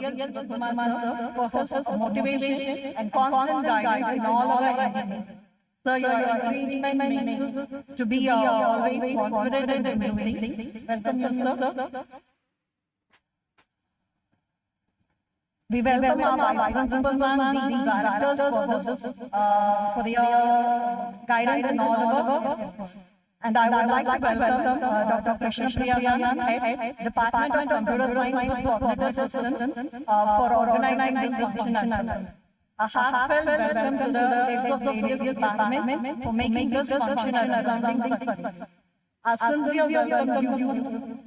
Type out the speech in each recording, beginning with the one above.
for his motivation and constant guidance in all our activities. Sir, your encouragement makes to be always confident and motivating. Welcome you, sir. We welcome our vice principal and the directors for their guidance and all of our. And I would like to welcome Dr. Krishna Priya, Head, Department of Computer Science for Cognitive Systems, for organizing this function. A heartfelt welcome to the heads of various departments for making this function a resounding success. A sincere welcome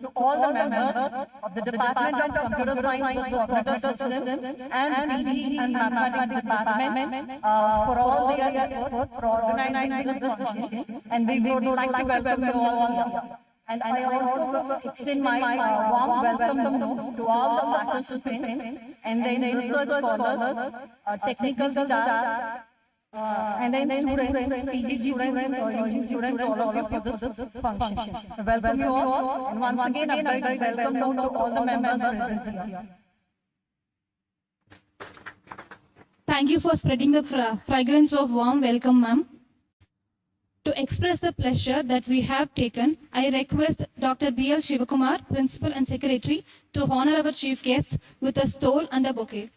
to all the members of the Department of Computer Science for Cognitive Systems and PG and Mathematics Department for all their efforts for organizing this function. And we would like to welcome you all here. And I also extend my warm welcome to all the participants and then research scholars, technical staff, and then students, PG students, or UG students, all of you for this function. Welcome you all, and once again a big welcome to all the members present here. Thank you for spreading the fragrance of warm welcome, ma'am. To express the pleasure that we have taken, I request Dr. B.L. Shivakumar, Principal and Secretary, to honor our chief guest with a stole and a bouquet.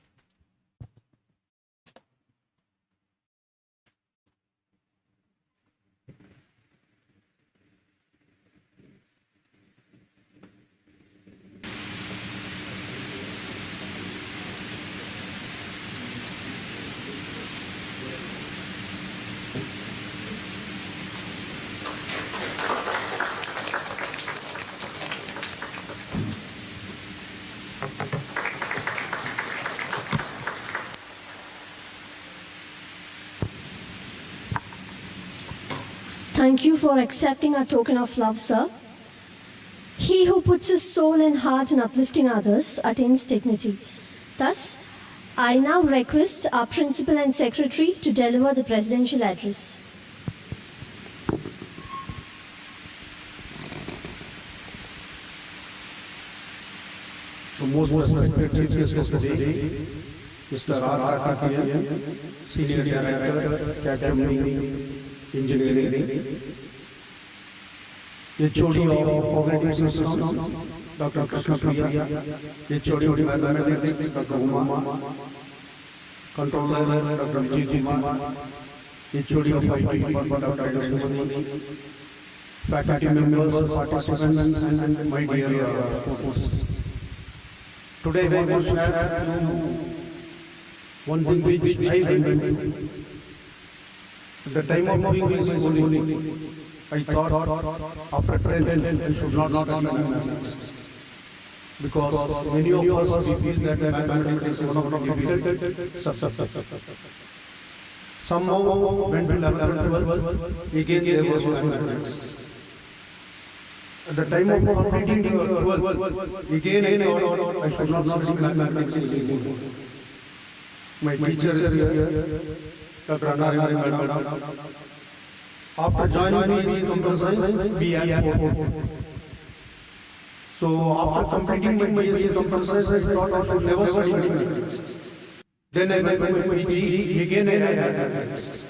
Thank you for accepting our token of love, sir. He who puts his soul and heart in uplifting others attains dignity. Thus, I now request our Principal and Secretary to deliver the presidential address. The most respected guest of the day, Mr. RTDCMA, Senior Director, Academic Engineering, HOD of Cognitive Systems, Dr. Krishna Priya, HOD of Mathematics, Dr. Uma, Controller, Dr. Vijay Kumar, HOD of IT Department, Dr. Yashwani, faculty members, participants, and my dear students. Today I will share one thing which I remember. At the time of doing this schooling, I thought after 10 I should not study mathematics. Because many of us we feel that mathematics is one of the difficult subjects. Somehow when we learned 12, again there was mathematics. At the time of completing 12, again I thought I should not study mathematics anymore. My teacher is here, Dr. Madam. After joining BSc Computer Science, we had 4. So after completing my BSc Computer Science, I thought I should never study mathematics. Then I went to my PG, again I had mathematics.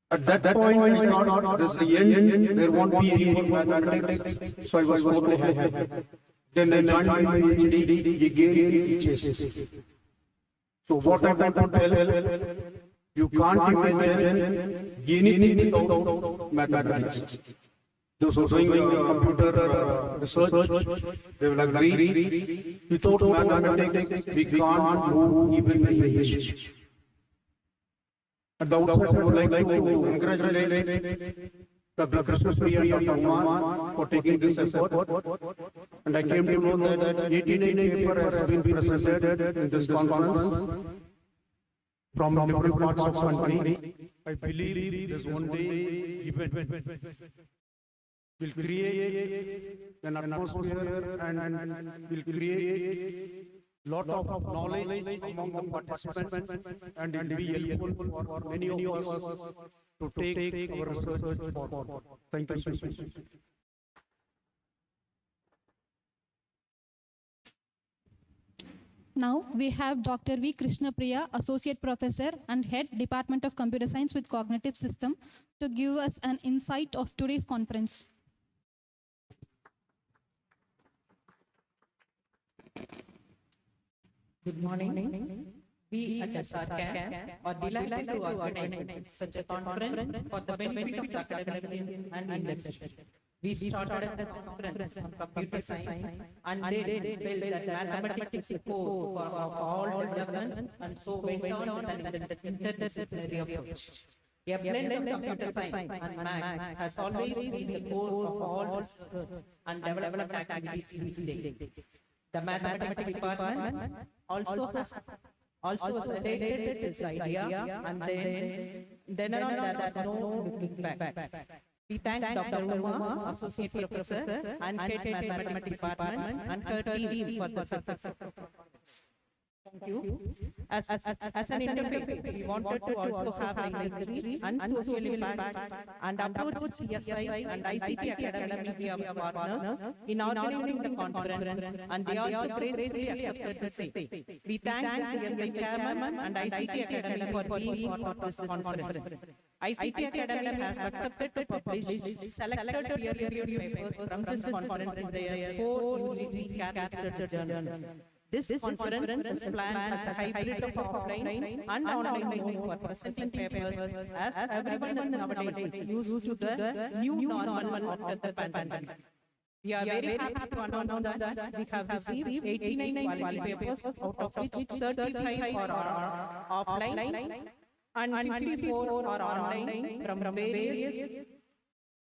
At that point, I thought this is the end, there won't be any more mathematics, so I was totally happy. Then I joined my PhD, again HSC. So what I want to tell, you can't imagine anything without mathematics. Those who are doing computer research, they will agree, without mathematics, we can't move even an inch. At the outset, I would like to congratulate Dr. Krishna Priya and Dr. Uma for taking this effort. And I came to know that 89 paper has been presented in this conference from different parts of the country. I believe this one day event will create an atmosphere and will create lot of knowledge among the participants, and it will be helpful for many of us to take our research forward. Thank you so much. Now we have Dr. V. Krishna Priya, Associate Professor and Head, Department of Computer Science with Cognitive System, to give us an insight of today's conference. Good morning. We at SRCAS are delighted to organize such a conference for the benefit of the academics and industry. We started as a conference on computer science and then felt that mathematics is the core for all developments, and so went on with an interdisciplinary approach. A blend of computer science and maths has always been the core of all research and development activities in this day. The mathematics department also was related with this idea, and then on there was no looking back. We thank Dr. Uma, Associate Professor and Head Mathematics Department, and her team for the success. Thank you. As an interface, we wanted to also have the industry and social impact and approach CSI and ICT Academy via partners in organizing the conference, and they also gracefully accepted the same. We thank the CSI Chairman and ICT Academy for being part of this conference. ICT Academy has accepted to publish selected peer-reviewed papers from this conference in their 4 UGC career journals. This conference is planned as a hybrid of offline and online mode for presenting papers, as everyone is nowadays used to the new normal after the pandemic. We are very happy to announce that we have received 89 quality papers, out of which 35 are offline and 54 are online from various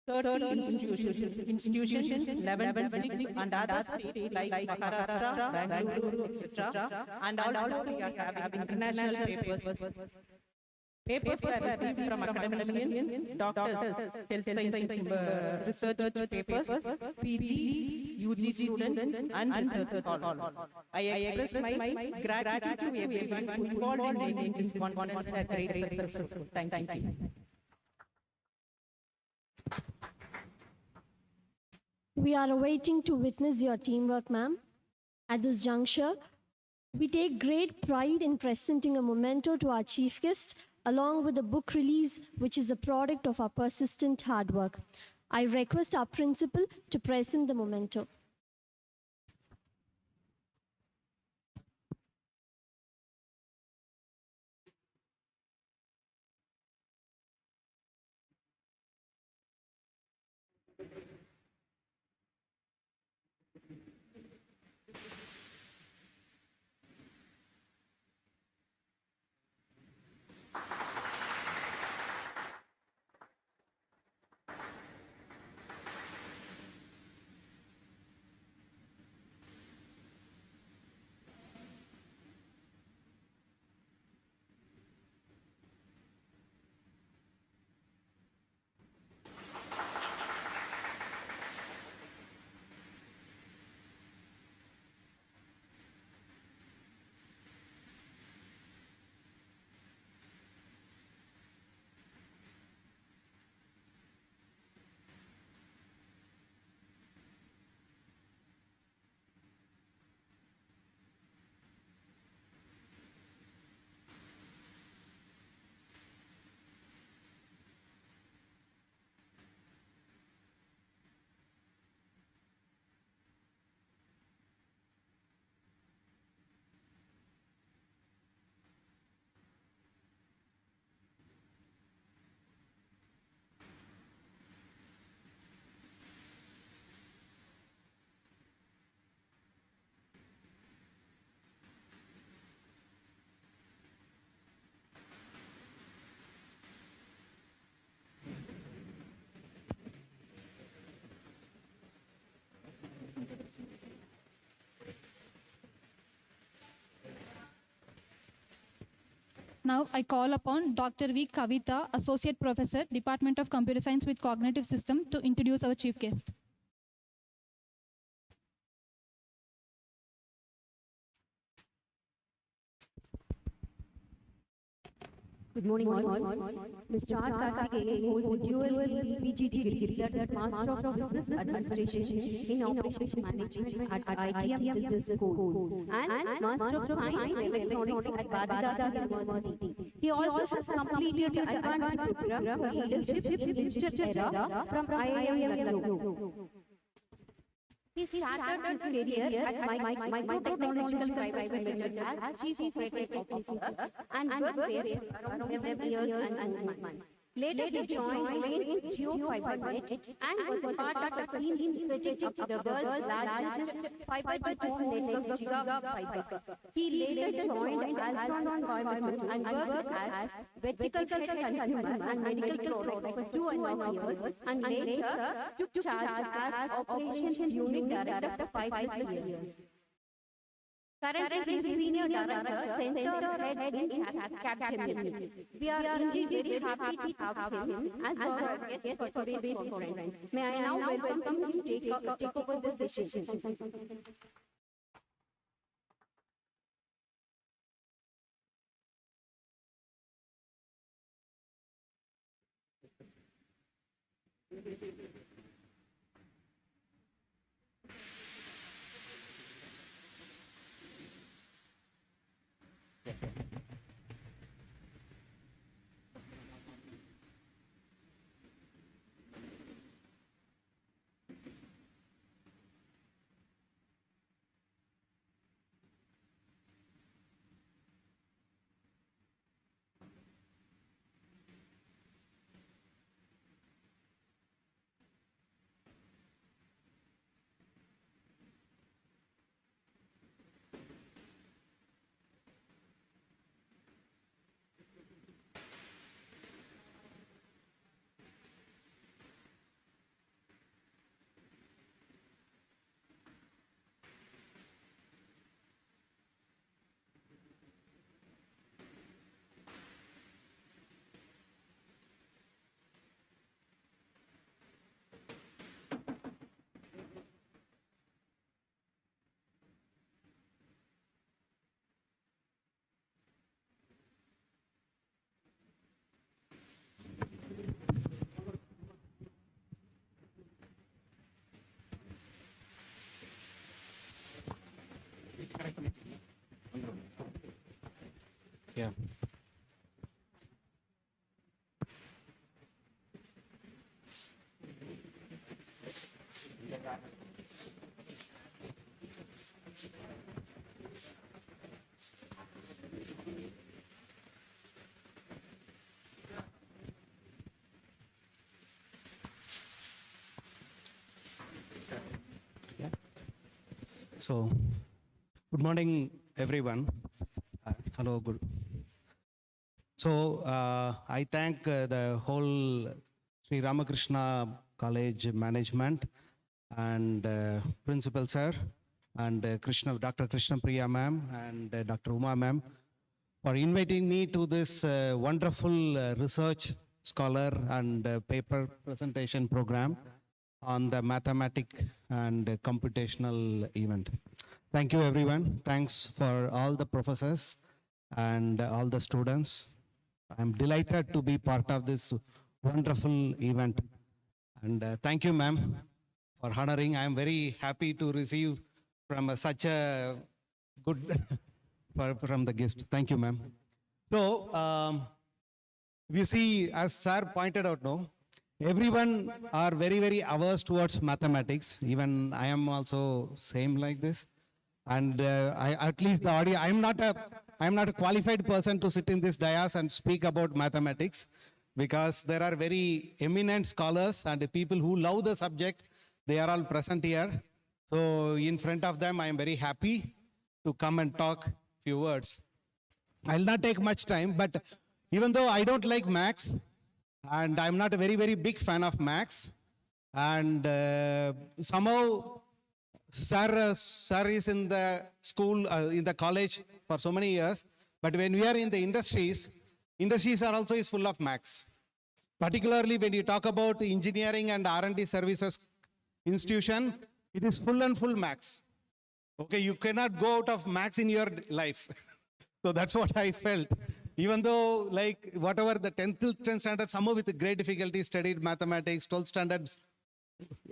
30 institutions, 11 districts and other states like Maharashtra, Bangalore, etc. And also we are having international papers. Papers were received from academicians, doctors, health science research papers, PG, UG students, and research scholars. I express my gratitude to everyone who involved in making this conference a great success. Thank you. We are awaiting to witness your teamwork, ma'am. At this juncture, we take great pride in presenting a memento to our chief guest, along with a book release, which is a product of our persistent hard work. I request our principal to present the memento. Now I call upon Dr. V. Kavita, Associate Professor, Department of Computer Science with Cognitive System, to introduce our chief guest. Good morning, all. Mr. R. Karthikeyan holds a dual PGD degree, that is Master of Business Administration in Operations Management at ITM Business School and Master of Science in Electronics at Bharatasa University. He also has completed the advanced program for leadership in digital era from IIM Lucknow. He started his career at Microtechnological Private Limited as Chief Operating Officer and worked there around 11 years and months. Later he joined Reliance Geo Fiber Net and was part of a team setting up the world's largest fiber-to-home network, Giga Fiber. He later joined Altron Environment and worked as vertical head consumer and medical products for 2.5 years and later took charge as Operations Unit Director for 5 years. Currently, he is Senior Director, Center Head in Capgemini. We are indeed very happy to have him as our guest for today's conference. May I now welcome him to take over the session. Yeah. So, good morning, everyone. Hello, good. So, I thank the whole Sri Ramakrishna College management and principal sir and Dr. Krishna Priya ma'am and Dr. Uma ma'am for inviting me to this wonderful research scholar and paper presentation program on the mathematic and computational event. Thank you, everyone. Thanks for all the professors and all the students. I'm delighted to be part of this wonderful event. And thank you, ma'am, for honoring. I'm very happy to receive from such a good from the guest. Thank you, ma'am. So, if you see, as sir pointed out, no, everyone are very, very averse towards mathematics. Even I am also same like this. And at least the audio, I'm not a qualified person to sit in this dais and speak about mathematics, because there are very eminent scholars and people who love the subject. They are all present here. So in front of them, I am very happy to come and talk few words. I'll not take much time, but even though I don't like maths, and I'm not a very, very big fan of maths, and somehow sir is in the school, in the college for so many years, but when we are in the industries are also is full of maths. Particularly when you talk about engineering and R&D services institution, it is full and full maths. Okay, you cannot go out of maths in your life. So that's what I felt. Even though, like, whatever the 10th standard, somehow with great difficulty studied mathematics, 12th standard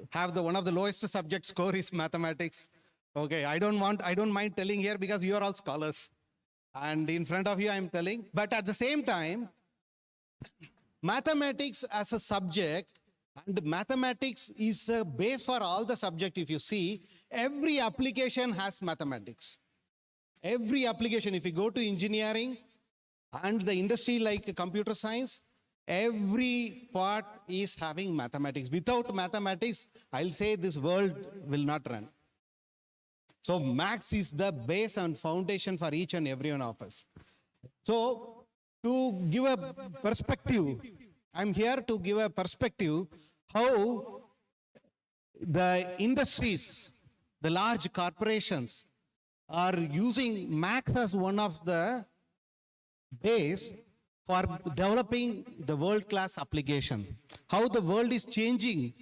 have the one of the lowest subject score is mathematics. Okay, I don't mind telling here because you are all scholars. And in front of you, I'm telling. But at the same time, mathematics as a subject, and mathematics is a base for all the subject. If you see, every application has mathematics. Every application, if you go to engineering and the industry like computer science, every part is having mathematics. Without mathematics, I'll say this world will not run. So maths is the base and foundation for each and every one of us. So to give a perspective, I'm here to give a perspective how the industries, the large corporations are using maths as one of the base for developing the world-class application. How the world is changing,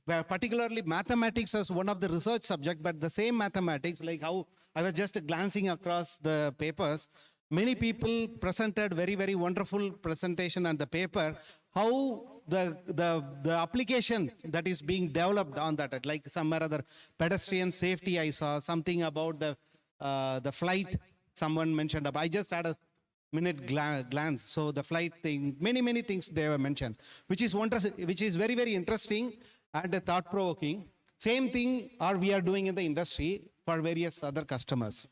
particularly mathematics as one of the research subject, but the same mathematics, like how I was just glancing across the papers, many people presented very, very wonderful presentation on the paper, how the application that is being developed on that, like some other pedestrian safety, I saw something about the flight someone mentioned about. I just had a minute glance. So the flight thing, many things they were mentioned, which is very, very interesting and thought-provoking. Same thing we are doing in the industry for various other customers.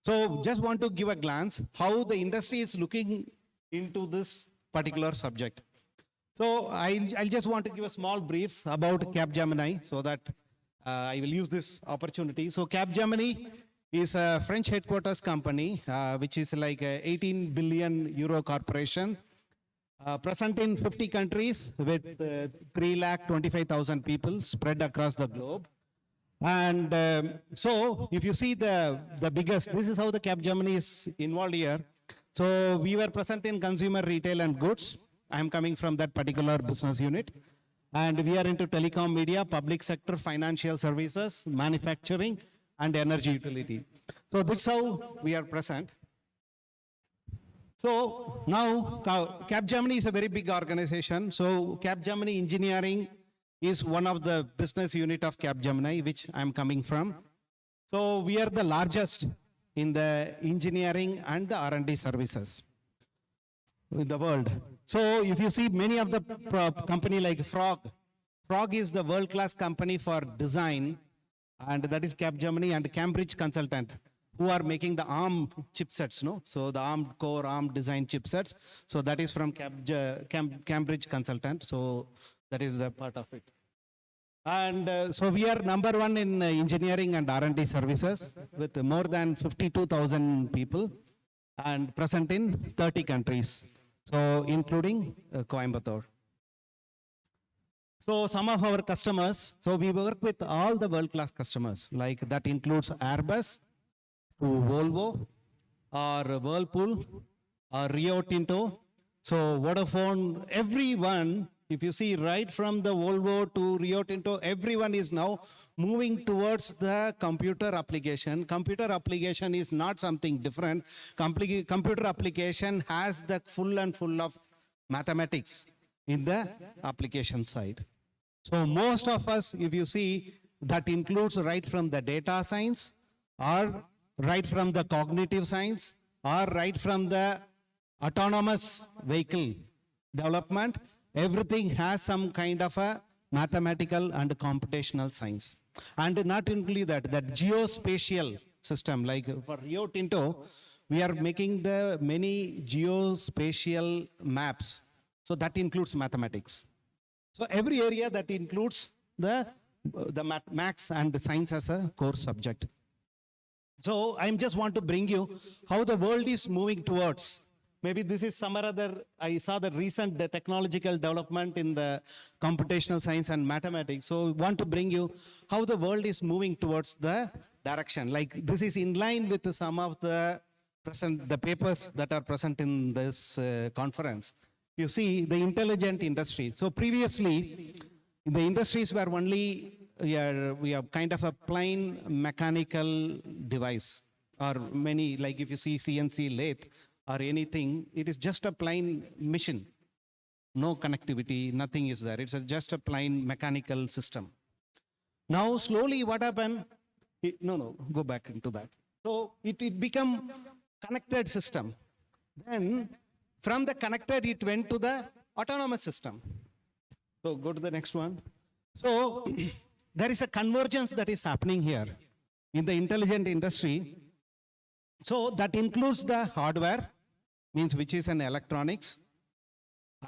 So just want to give a glance how the industry is looking into this particular subject. So I'll just want to give a small brief about Capgemini so that I will use this opportunity. So Capgemini is a French headquarters company, which is like a 18 billion euro corporation, present in 50 countries with 325,000 people spread across the globe. And so if you see the biggest, this is how the Capgemini is involved here. So we were present in consumer retail and goods. I am coming from that particular business unit. And we are into telecom, media, public sector, financial services, manufacturing, and energy utility. So this is how we are present. So now Capgemini is a very big organization. So Capgemini Engineering is one of the business unit of Capgemini, which I'm coming from. So we are the largest in the engineering and the R&D services in the world. So if you see many of the company like Frog is the world-class company for design, and that is Capgemini, and Cambridge Consultant, who are making the ARM chipsets, no? So the ARM core, ARM design chipsets. So that is from Cambridge Consultant. So that is the part of it. And so we are number one in engineering and R&D services with more than 52,000 people and present in 30 countries. So including Coimbatore. So some of our customers, so we work with all the world-class customers, like that includes Airbus, to Volvo, or Whirlpool, or Rio Tinto. So Vodafone, everyone, if you see right from the Volvo to Rio Tinto, everyone is now moving towards the computer application. Computer application is not something different. Computer application has the full of mathematics in the application side. So most of us, if you see, that includes right from the data science, or right from the cognitive science, or right from the autonomous vehicle development, everything has some kind of a mathematical and computational science. And not only that geospatial system, like for Rio Tinto, we are making the many geospatial maps. So that includes mathematics. So every area that includes the maths and the science as a core subject. So I just want to bring you how the world is moving towards. Maybe this is some other, I saw the recent technological development in the computational science and mathematics. So I want to bring you how the world is moving towards the direction. Like this is in line with some of the papers that are present in this conference. You see the intelligent industry. So previously, the industries were only we have kind of a plain mechanical device, or many, like if you see CNC lathe, or anything. It is just a plain machine. No connectivity, nothing is there. It's just a plain mechanical system. Now slowly what happened? Go back into that. So it become connected system. Then from the connected, it went to the autonomous system. So go to the next one. So there is a convergence that is happening here in the intelligent industry. So that includes the hardware, means which is an electronics,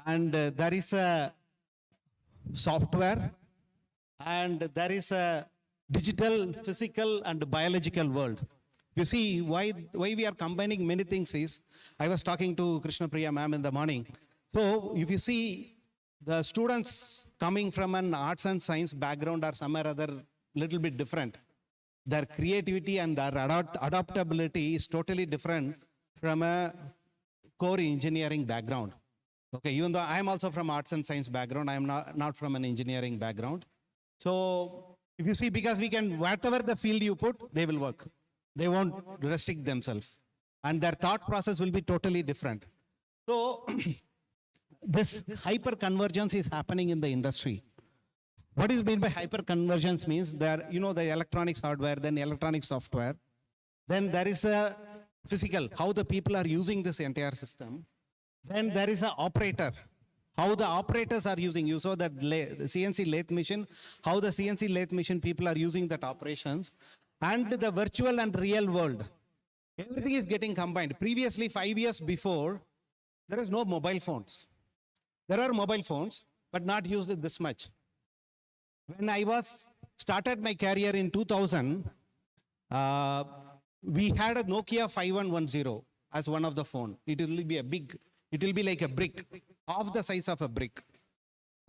and there is a software, and there is a digital, physical, and biological world. You see, why we are combining many things is, I was talking to Krishna Priya ma'am in the morning. So if you see the students coming from an arts and science background or somewhere other little bit different, their creativity and their adaptability is totally different from a core engineering background. Okay, even though I am also from arts and science background, I am not from an engineering background. So if you see, because we can, whatever the field you put, they will work. They won't restrict themselves. And their thought process will be totally different. So this hyper-convergence is happening in the industry. What is meant by hyper-convergence means there, the electronics hardware, then electronic software. Then there is a physical, how the people are using this entire system. Then there is an operator, how the operators are using. You saw that the CNC lathe machine, how the CNC lathe machine people are using that operations. And the virtual and real world. Everything is getting combined. Previously, 5 years before, there is no mobile phones. There are mobile phones, but not used this much. When I started my career in 2000, we had a Nokia 5110 as one of the phone. It will be like a brick, half the size of a brick.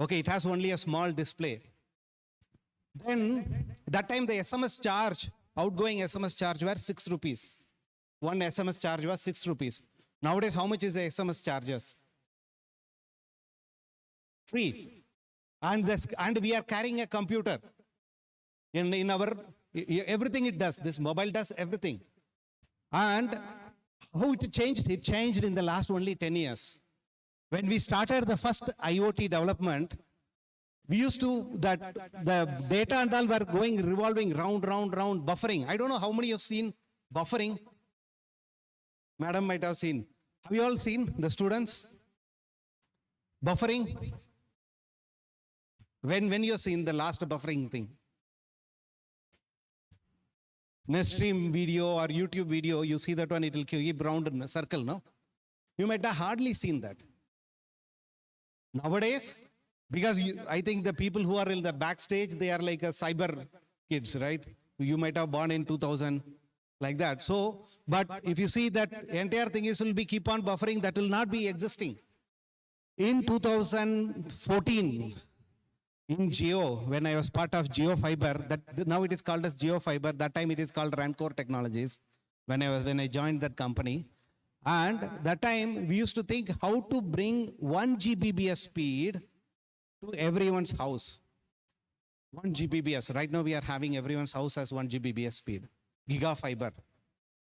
Okay, it has only a small display. Then, that time the SMS charge, outgoing SMS charge were 6 rupees. One SMS charge was 6 rupees. Nowadays, how much is the SMS charges? Free. And we are carrying a computer. In our, everything it does. This mobile does everything. And how it changed? It changed in the last only 10 years. When we started the first IoT development, we used to, the data and all were revolving round, buffering. I don't know how many have seen buffering. Madam might have seen. Have you all seen the students? Buffering? When you have seen the last buffering thing? In a stream video or YouTube video, you see that one, it will keep round in a circle, no? You might have hardly seen that. Nowadays, because I think the people who are in the backstage, they are like a cyber kids, right? You might have born in 2000, like that. So, but if you see that entire thing will be keep on buffering, that will not be existing. In 2014, in Geo, when I was part of Geo Fiber, that now it is called as Geo Fiber. That time it is called Rancor Technologies. When I joined that company, and that time we used to think how to bring 1 Gbps speed to everyone's house. 1 Gbps. Right now we are having everyone's house as 1 Gbps speed. Gigafiber.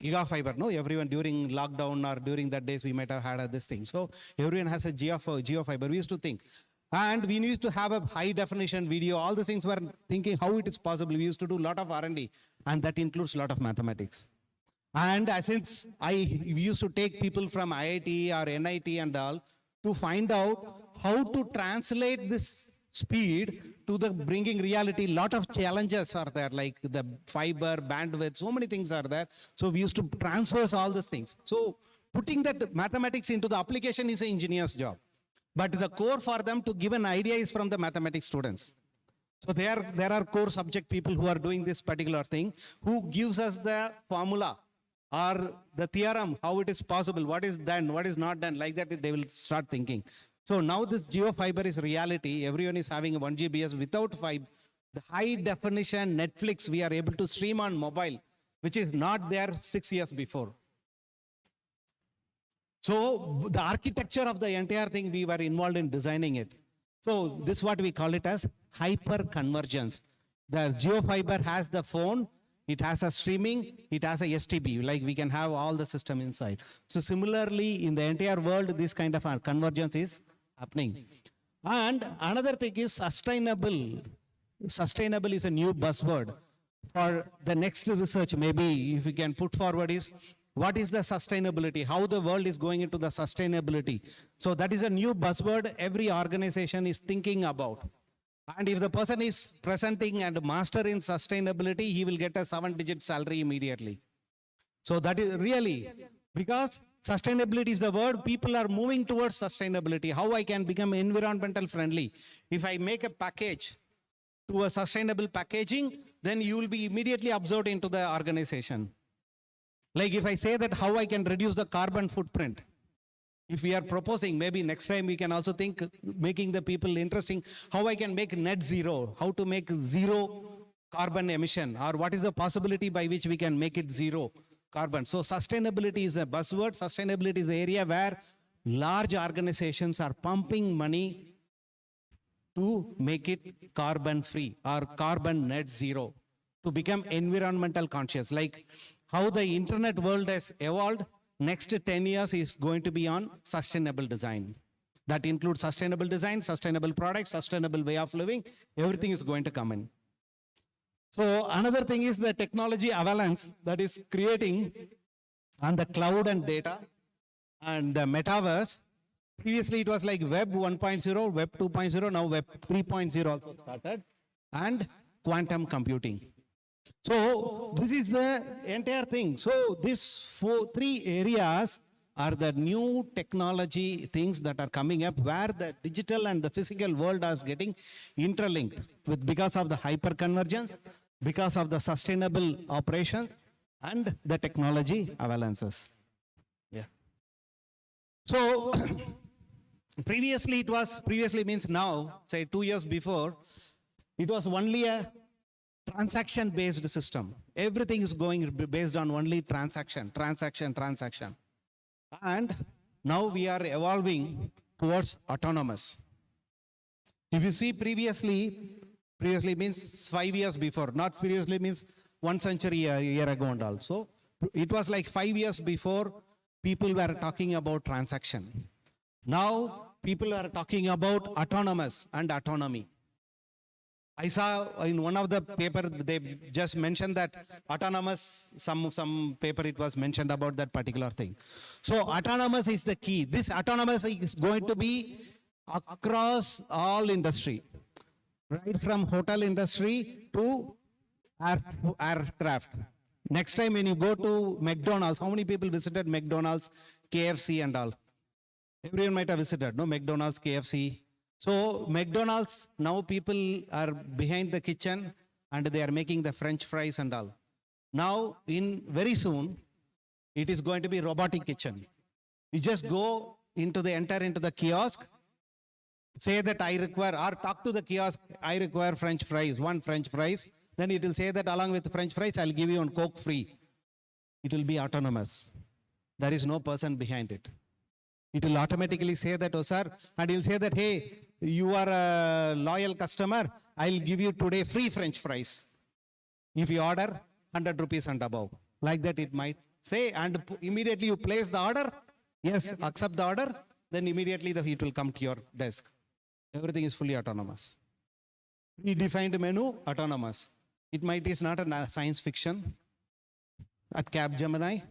Gigafiber, no? Everyone during lockdown or during that days we might have had this thing. So everyone has a Geofiber. We used to think. And we used to have a high definition video. All the things were thinking how it is possible. We used to do a lot of R&D, and that includes a lot of mathematics. And since we used to take people from IIT or NIT and all to find out how to translate this speed to the bringing reality. Lot of challenges are there, like the fiber, bandwidth, so many things are there. So we used to transverse all these things. So putting that mathematics into the application is an engineer's job. But the core for them to give an idea is from the mathematics students. So there are core subject people who are doing this particular thing, who gives us the formula or the theorem, how it is possible, what is done, what is not done, like that they will start thinking. So now this Geofiber is reality. Everyone is having a 1 Gbps without fiber. The high definition Netflix we are able to stream on mobile, which is not there 6 years before. So the architecture of the entire thing, we were involved in designing it. So this is what we call it as hyper convergence. The Geofiber has the phone, it has a streaming, it has a STB, like we can have all the system inside. So similarly, in the entire world, this kind of convergence is happening. And another thing is sustainable. Sustainable is a new buzzword for the next research. Maybe if we can put forward is, what is the sustainability? How the world is going into the sustainability. So that is a new buzzword every organization is thinking about. And if the person is presenting and master in sustainability, he will get a 7-digit salary immediately. So that is really, because sustainability is the word, people are moving towards sustainability. How I can become environmental friendly. If I make a package to a sustainable packaging, then you will be immediately absorbed into the organization. Like if I say that how I can reduce the carbon footprint, if we are proposing, maybe next time we can also think, making the people interesting, how I can make net zero, how to make zero carbon emission, or what is the possibility by which we can make it zero carbon. So sustainability is a buzzword. Sustainability is the area where large organizations are pumping money to make it carbon free or carbon net zero, to become environmental conscious. Like how the internet world has evolved, next 10 years is going to be on sustainable design. That includes sustainable design, sustainable products, sustainable way of living. Everything is going to come in. So another thing is the technology avalanche that is creating on the cloud and data and the metaverse. Previously it was like Web 1.0, Web 2.0, now Web 3.0 also started, and quantum computing. So this is the entire thing. So these three areas are the new technology things that are coming up, where the digital and the physical world are getting interlinked with, because of the hyperconvergence, because of the sustainable operations and the technology avalanches. Yeah. So previously means now, say 2 years before, it was only a transaction based system. Everything is going based on only transaction. And now we are evolving towards autonomous. If you see previously means 5 years before, not previously means 1 century a year ago and also. It was like 5 years before people were talking about transaction. Now people are talking about autonomous and autonomy. I saw in one of the paper, they just mentioned that autonomous, some paper it was mentioned about that particular thing. So autonomous is the key. This autonomous is going to be across all industry, right from hotel industry to aircraft. Next time when you go to McDonald's, how many people visited McDonald's, KFC and all? Everyone might have visited, no? McDonald's, KFC. So McDonald's, now people are behind the kitchen and they are making the French fries and all. Now very soon, it is going to be robotic kitchen. You just go enter into the kiosk, say that I require, or talk to the kiosk, I require French fries, 1 French fries. Then it will say that along with French fries, I'll give you one Coke free. It will be autonomous. There is no person behind it. It will automatically say that, oh sir, and he'll say that, hey, you are a loyal customer, I'll give you today free French fries. If you order 100 rupees and above. Like that it might say, and immediately you place the order, yes, accept the order, then immediately it will come to your desk. Everything is fully autonomous. Predefined menu, autonomous. It might is not a science fiction. At Capgemini,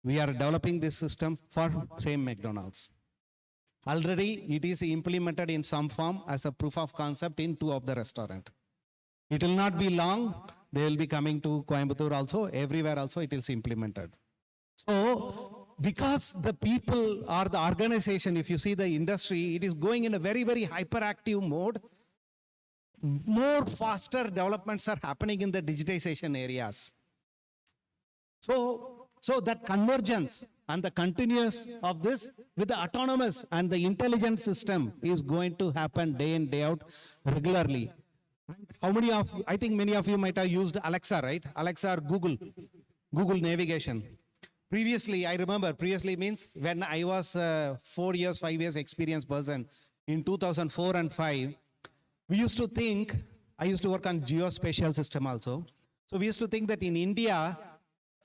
we are developing this system for same McDonald's. Already it is implemented in some form as a proof of concept in 2 of the restaurants. It will not be long. They will be coming to Coimbatore also. Everywhere also it is implemented. So because the people or the organization, if you see the industry, it is going in a very, very hyperactive mode. More faster developments are happening in the digitization areas. So that convergence and the continuous of this with the autonomous and the intelligent system is going to happen day in, day out regularly. How many of, I think many of you might have used Alexa, right? Alexa or Google navigation. Previously, I remember, previously means when I was 5 years experienced person in 2004 and 5, we used to think, I used to work on geospatial system also. So we used to think that in India,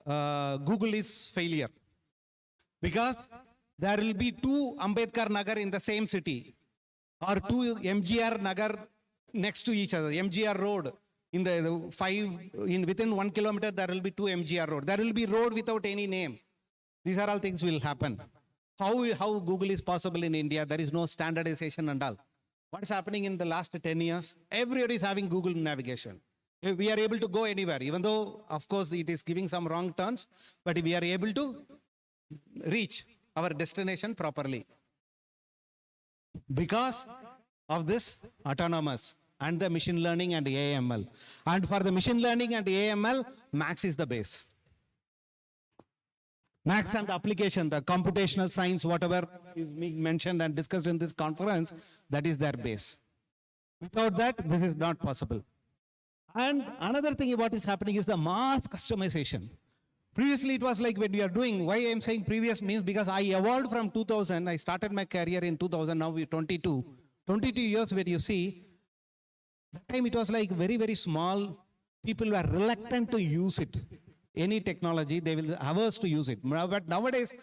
Google is failure. Because there will be two Ambedkar Nagar in the same city, or two MGR Nagar next to each other. MGR Road within 1 kilometer there will be two MGR Road. There will be road without any name. These are all things will happen. How Google is possible in India? There is no standardization and all. What is happening in the last 10 years? Everybody is having Google navigation. We are able to go anywhere, even though, of course, it is giving some wrong turns, but we are able to reach our destination properly. Because of this autonomous and the machine learning and the AML. And for the machine learning and the AML, Max is the base. Max and the application, the computational science, whatever is being mentioned and discussed in this conference, that is their base. Without that, this is not possible. And another thing what is happening is the mass customization. Previously, it was like when we are doing, why I am saying previous means because I evolved from 2000, I started my career in 2000, now we're 22. 22 years where you see, that time it was like very, very small. People were reluctant to use it. Any technology, they will averse to use it. But nowadays,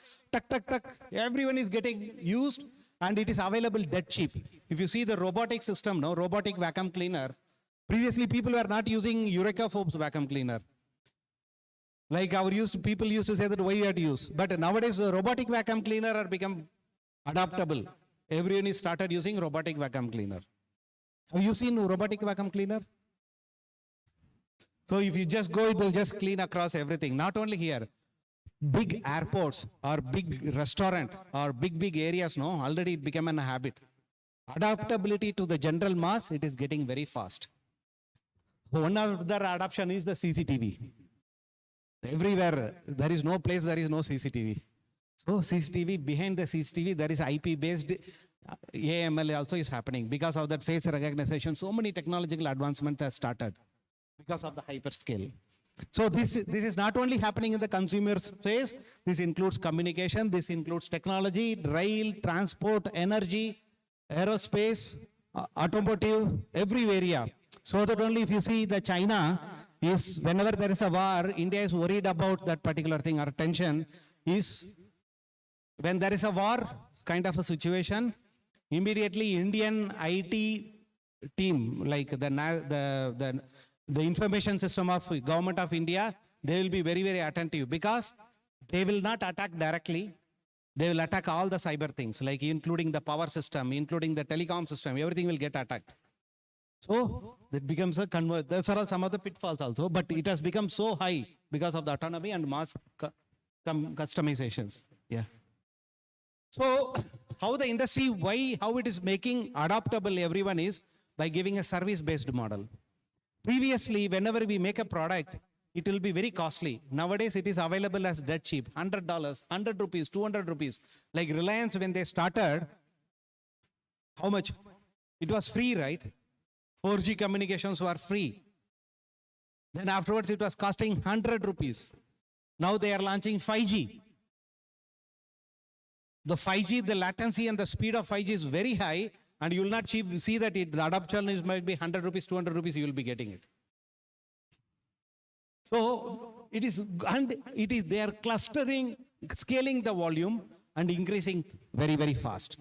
everyone is getting used and it is available dead cheap. If you see the robotic system, robotic vacuum cleaner, previously people were not using Eureka Forbes vacuum cleaner. Like people used to say that why you have to use. But nowadays, the robotic vacuum cleaner are become adaptable. Everyone is started using robotic vacuum cleaner. Have you seen robotic vacuum cleaner? So if you just go, it will just clean across everything. Not only here, big airports or big restaurant or big areas, already it became a habit. Adaptability to the general mass, it is getting very fast. One other adoption is the CCTV. Everywhere, there is no place, there is no CCTV. So CCTV, behind the CCTV, there is IP-based AML also is happening. Because of that face recognition, so many technological advancement has started because of the hyperscale. So this is not only happening in the consumer space, this includes communication, this includes technology, rail, transport, energy, aerospace, automotive, every area. So that only if you see the China is, whenever there is a war, India is worried about that particular thing or tension is when there is a war kind of a situation, immediately Indian IT team, like the information system of government of India, they will be very, very attentive because they will not attack directly. They will attack all the cyber things, like including the power system, including the telecom system, everything will get attacked. So it becomes a convert. Those are some of the pitfalls also, but it has become so high because of the autonomy and mass customizations. Yeah. So how the industry, how it is making adaptable everyone is by giving a service-based model. Previously, whenever we make a product, it will be very costly. Nowadays, it is available as dead cheap, $100, 100 rupees, 200 rupees. Like Reliance, when they started, how much? It was free, right? 4G communications were free. Then afterwards, it was costing 100 rupees. Now they are launching 5G. The 5G, the latency and the speed of 5G is very high, and you will not see that the adoption is might be 100 rupees, 200 rupees, you will be getting it. So it is, they are clustering, scaling the volume and increasing very, very fast.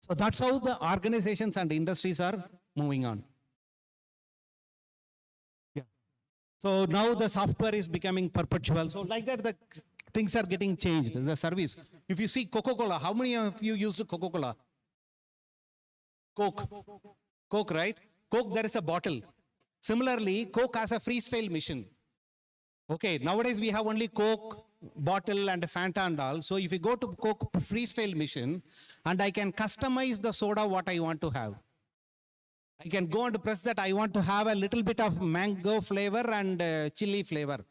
So that's how the organizations and industries are moving on. Yeah. So now the software is becoming perpetual. So like that, the things are getting changed, the service. If you see Coca-Cola, how many of you used Coca-Cola? Coke, right? Coke, there is a bottle. Similarly, Coke has a freestyle machine. Okay, nowadays we have only Coke, bottle and Fanta and all. So if you go to Coke freestyle machine, and I can customize the soda what I want to have. I can go and press that I want to have a little bit of mango flavor and chili flavor.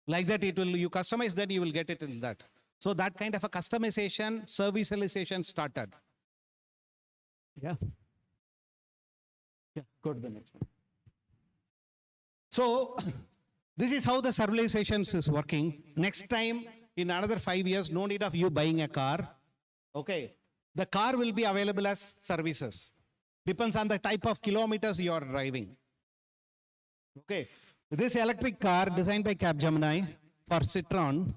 Like that, you customize that, you will get it in that. So that kind of a customization, servicialization started. Yeah. Yeah, go to the next one. So this is how the servicialization is working. Next time, in another 5 years, no need of you buying a car. Okay. The car will be available as services. Depends on the type of kilometers you are driving. Okay. This electric car designed by Capgemini for Citroen.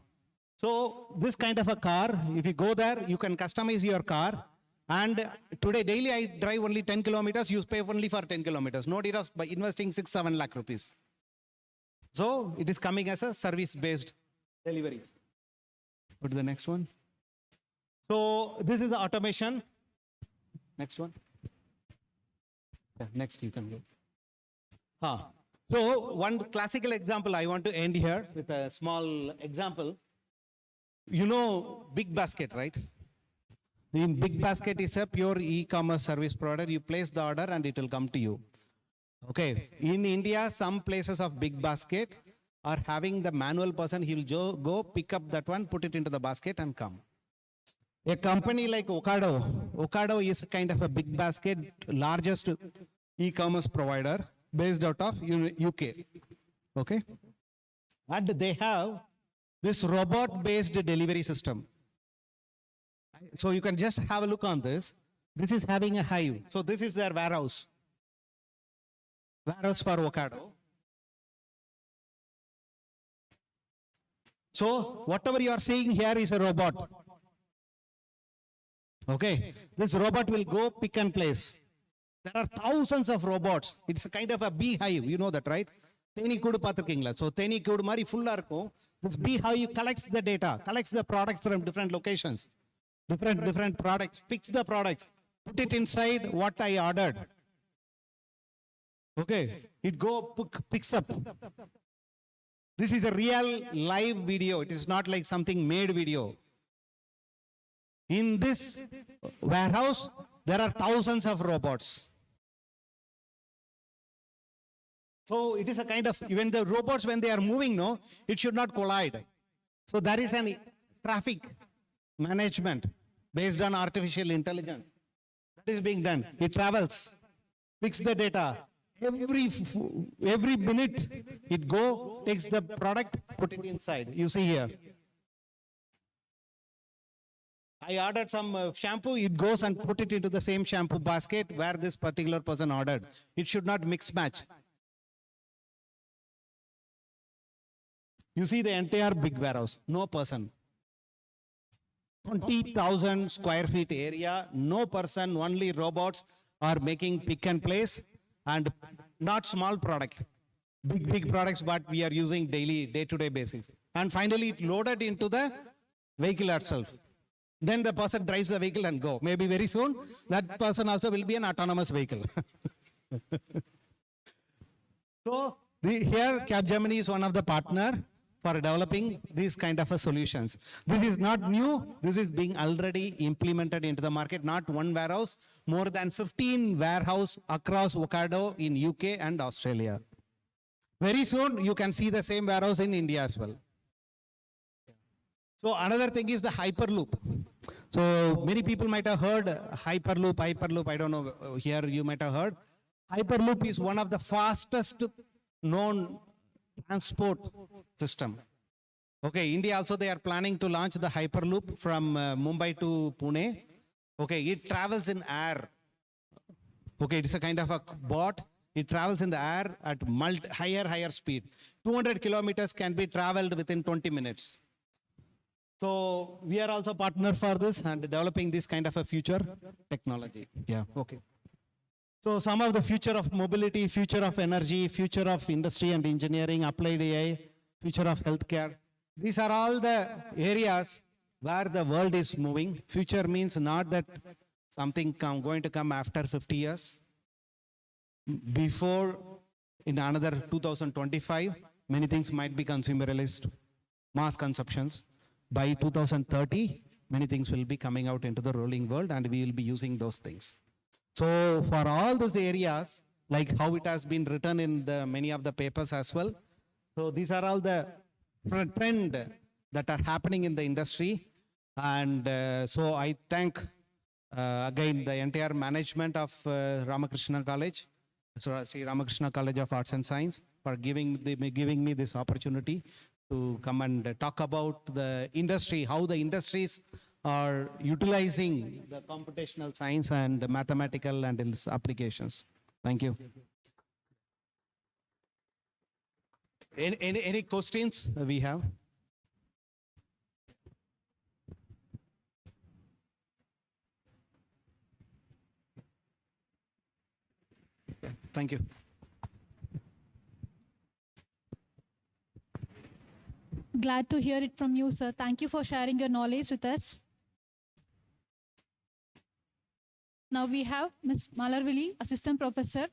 So this kind of a car, if you go there, you can customize your car. And today, daily I drive only 10 kilometers, you pay only for 10 kilometers. No need of by investing 6-7 lakh rupees. So it is coming as a service-based deliveries. Go to the next one. So this is the automation. Next one. Yeah, next you can go. So one classical example I want to end here with a small example. You know Big Basket, right? In Big Basket is a pure e-commerce service provider. You place the order and it will come to you. Okay. In India, some places of Big Basket are having the manual person. He will go pick up that one, put it into the basket and come. A company like Ocado is kind of a Big Basket, largest e-commerce provider based out of UK. Okay. And they have this robot-based delivery system. So you can just have a look on this. This is having a hive. So this is their warehouse. Warehouse for Ocado. So whatever you are seeing here is a robot. Okay. This robot will go pick and place. There are thousands of robots. It's a kind of a beehive. You know that, right? So this beehive collects the data, collects the products from different locations. Different products, picks the products, put it inside what I ordered. Okay, it picks up. This is a real live video. It is not like something made video. In this warehouse, there are thousands of robots. So it is a kind of, even the robots when they are moving, no, it should not collide. So there is an traffic management based on artificial intelligence. That is being done. It travels, picks the data. Every minute it takes the product, put it inside. You see here. I ordered some shampoo, it goes and put it into the same shampoo basket where this particular person ordered. It should not mix match. You see the entire big warehouse, no person. 20,000 square feet area, no person, only robots are making pick and place, and not small product. Big products what we are using daily, day-to-day basis. And finally it loaded into the vehicle itself. Then the person drives the vehicle and go. Maybe very soon that person also will be an autonomous vehicle. So here Capgemini is one of the partner for developing these kind of solutions. This is not new. This is being already implemented into the market. Not one warehouse, more than 15 warehouse across Ocado in UK and Australia. Very soon you can see the same warehouse in India as well. So another thing is the Hyperloop. So many people might have heard Hyperloop, I don't know, here you might have heard. Hyperloop is one of the fastest known transport system. Okay, India also they are planning to launch the Hyperloop from Mumbai to Pune. Okay, it travels in air. Okay, it is a kind of a bot. It travels in the air at higher speed. 200 kilometers can be traveled within 20 minutes. So we are also partner for this and developing this kind of a future technology. Yeah, okay. So some of the future of mobility, future of energy, future of industry and engineering, applied AI, future of healthcare. These are all the areas where the world is moving. Future means not that something going to come after 50 years. Before, in another 2025, many things might be consumerist, mass consumptions. By 2030, many things will be coming out into the rolling world and we will be using those things. So for all those areas, like how it has been written in the many of the papers as well. So these are all the trend that are happening in the industry. And so I thank again the entire management of Ramakrishna College, so Sri Ramakrishna College of Arts and Science, for giving me this opportunity to come and talk about the industry, how the industries are utilizing the computational science and mathematical and its applications. Thank you. Any questions we have? Thank you. Glad to hear it from you, sir. Thank you for sharing your knowledge with us. Now we have Ms. Malarvili, Assistant Professor,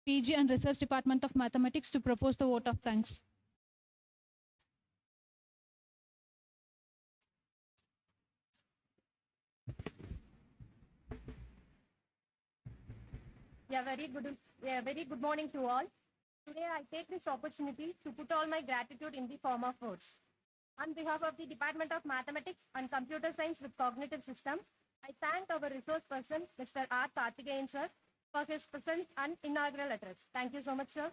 PG and Research Department of Mathematics, to propose the vote of thanks. Very good morning to all. Today I take this opportunity to put all my gratitude in the form of words. On behalf of the Department of Mathematics and Computer Science with Cognitive System, I thank our resource person, Mr. RTDCMA sir, for his present and inaugural address. Thank you so much, sir.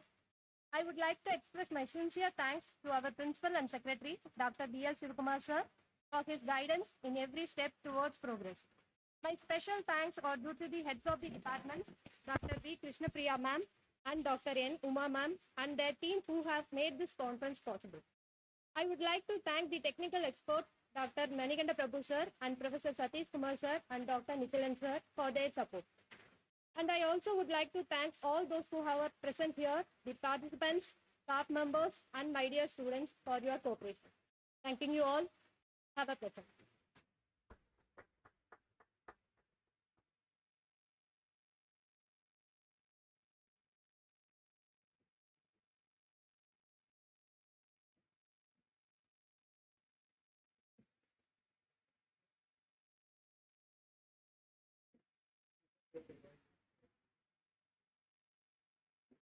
I would like to express my sincere thanks to our Principal and Secretary, Dr. B.L. Shivakumar sir, for his guidance in every step towards progress. My special thanks are due to the heads of the departments, Dr. B. Krishnapriya ma'am and Dr. N. Uma ma'am and their team who have made this conference possible. I would like to thank the technical experts, Dr. Manikanda Prabhu sir and Professor Satish Kumar sir and Dr. Nichalan sir for their support. And I also would like to thank all those who are present here, the participants, staff members and my dear students for your cooperation. Thanking you all. Have a pleasure.